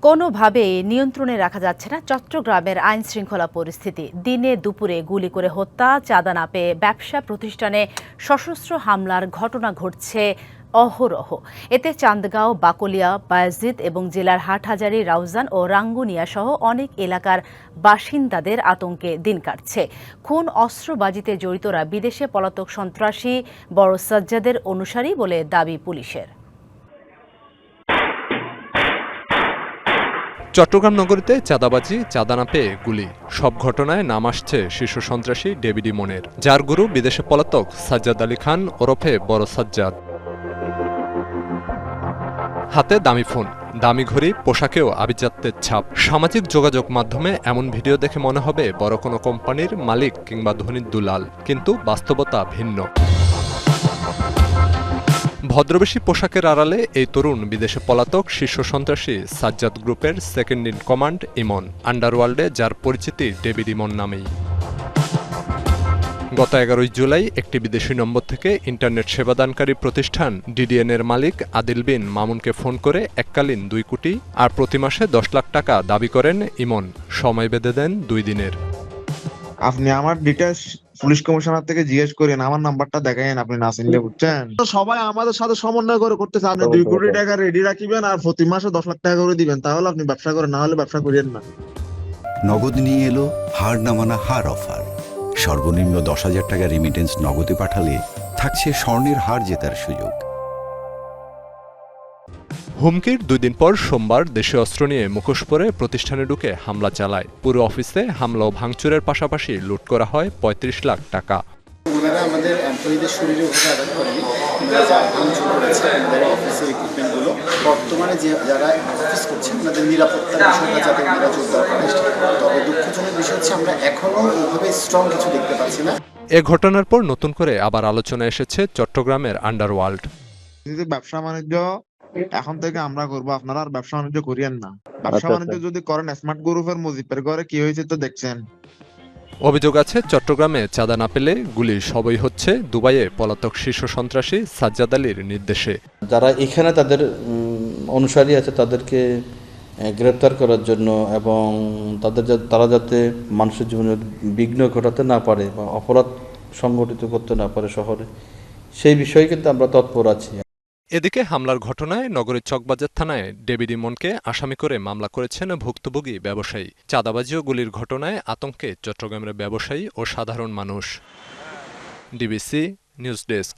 কোনোভাবেই নিয়ন্ত্রণে রাখা যাচ্ছে না চট্টগ্রামের আইন শৃঙ্খলা পরিস্থিতি। দিনে দুপুরে গুলি করে হত্যা, চাঁদা না পেয়ে ব্যবসা প্রতিষ্ঠানে সশস্ত্র হামলার ঘটনা ঘটছে অহরহ। এতে চান্দগাঁও, বাকলিয়া, বায়েজিদ এবং জেলার হাটহাজারী, রাউজান ও রাঙ্গুনিয়া সহ অনেক এলাকার বাসিন্দাদের আতঙ্কে দিন কাটছে। খুন, অস্ত্রবাজিতে জড়িতরা বিদেশে পলাতক সন্ত্রাসী বড় সাজ্জাদের অনুসারী বলে দাবি পুলিশের। চট্টগ্রাম নগরীতে চাঁদাবাজি, চাঁদা না পেয়ে গুলি, সব ঘটনায় নাম আসছে শীর্ষ সন্ত্রাসী ডেভিড ইমনের, যার গুরু বিদেশে পলাতক সাজ্জাদ আলী খান ওরফে বড় সাজ্জাদ। হাতে দামি ফোন, দামি ঘড়ি, পোশাকেও আভিজাত্যের ছাপ। সামাজিক যোগাযোগ মাধ্যমে এমন ভিডিও দেখে মনে হবে বড় কোনো কোম্পানির মালিক কিংবা ধনীর দুলাল, কিন্তু বাস্তবতা ভিন্ন। ভদ্রবেশী পোশাকের আড়ালে এই তরুণ বিদেশে পলাতক শীর্ষ সন্ত্রাসী সাজ্জাদ গ্রুপের সেকেন্ড ইন কমান্ড ইমন, আন্ডারওয়ার্ল্ডে যার পরিচিতি ডেভিড ইমন নামেই। গত 11 জুলাই একটি বিদেশি নম্বর থেকে ইন্টারনেট সেবাদানকারী প্রতিষ্ঠান ডিডিএন-এর মালিক আদিল বিন মামুনকে ফোন করে এককালীন 2 কোটি আর প্রতি মাসে 10 লাখ টাকা দাবি করেন ইমন। সময় বেঁধে দেন 2 দিনের। আপনি আমার ডিটেলস পুলিশ কমিশনার থেকে জিজ্ঞেস করেন, আমার নাম্বারটা দেখাইন, আপনি না চিনলে, বুঝছেন? তো সবাই আমাদের সাথে সমন্বয় করে করতেছে। আপনি 2 কোটি টাকা রেডি রাখিবেন আর প্রতি মাসে 10 লাখ টাকা করে দিবেন, তাহলে আপনি ব্যবসা করেন, না হলে ব্যবসা করেন না। নগদ নিয়ে এলো হার না মানা হার অফার। সর্বনিম্ন 10,000 টাকা রেমিটেন্স নগদে পাঠালে থাকছে স্বর্ণের হার জেতার সুযোগ। হুমকির 2 দিন পর সোমবার দেশে অস্ত্র নিয়ে মুখোশ পরে প্রতিষ্ঠানে ঢুকে হামলা চালায়। পুরো অফিসে হামলা ও ভাঙচুরের পাশাপাশি লুট করা হয় 35 লাখ টাকা। ওনারা আমাদের এমপ্লয়ীদের শরীরে আঘাত করেনি, ভাঙচুর করেছে আমাদের অফিসের ইকুইপমেন্টগুলো। বর্তমানে যারা অফিস করছে ওনাদের নিরাপত্তার বিষয়টা যাতে ওনারা জোরদার করে। তবে দুঃখজনক বিষয় হচ্ছে আমরা এখনও ওইভাবে স্ট্রং কিছু দেখতে পাচ্ছি না। এ ঘটনার পর নতুন করে আবার আলোচনা এসেছে চট্টগ্রামের আন্ডারওয়ার্ল্ড। ব্যবসা বাণিজ্য এখন থেকে আমরা করবো, আপনারা আর ব্যবসা বাণিজ্য করিয়েন না। ব্যবসা বাণিজ্য যদি করেন স্মার্ট গ্রুপের মুজিবের ঘরে কি হয়েছে তো দেখছেন। অভিযোগ আছে চট্টগ্রামে চাঁদা না পেলে গুলি সবই হচ্ছে দুবাইয়ে পলাতক শীর্ষ সন্ত্রাসী সাজ্জাদ আলীর নির্দেশে। যারা এখানে তাদের অনুসারী আছে তাদেরকে গ্রেপ্তার করার জন্য এবং তারা যাতে মানুষের জীবনে বিঘ্ন ঘটাতে না পারে বা অপরাধ সংগঠিত করতে না পারে শহরে, সেই বিষয়ে কিন্তু আমরা তৎপর আছি। এদিকে হামলার ঘটনায় নগরীর চকবাজার থানায় ডেভিড ইমনকে আসামি করে মামলা করেছেন ভুক্তভোগী ব্যবসায়ী। চাঁদাবাজি ও গুলির ঘটনায় আতঙ্কে চট্টগ্রামের ব্যবসায়ী ও সাধারণ মানুষ। DBC news desk.